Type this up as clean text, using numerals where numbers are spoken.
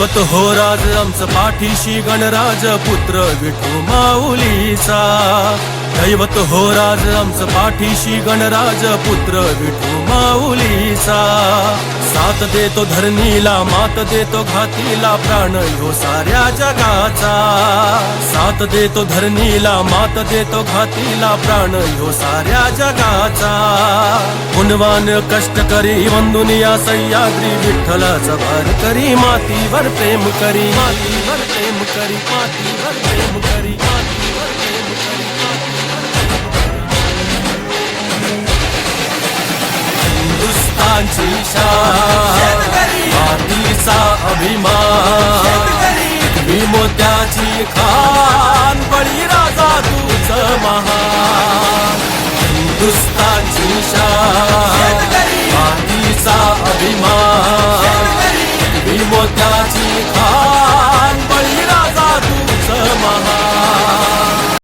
दैवत हो राज आमचं पाठीशी गणराज पुत्र विठू माऊलीचा। दैवत हो राज आमचं पाठीशी गणराज पुत्र विठू माऊलीचा। साथ देतो धरणीला मात देतो घातीला प्राण ह्यो साऱ्या जगाचा। साथ देतो धरणीला मात देतो घातीला प्राण ह्यो साऱ्या जगाचा। गुणवान कष्ट करी वंदुनिया सह्याद्री विठ्ठलाचा भार करी मातीवर प्रेम करी मातीवर प्रेम करी मातीवर प्रेम करी मातीवर प्रेम करी। हिंदुस्तानची शान मातीचा अभिमान मोत्याची खान बळीराजा तुझं महान। हिंदुस्तानची शान मातीचा अभिमान मोत्याची खान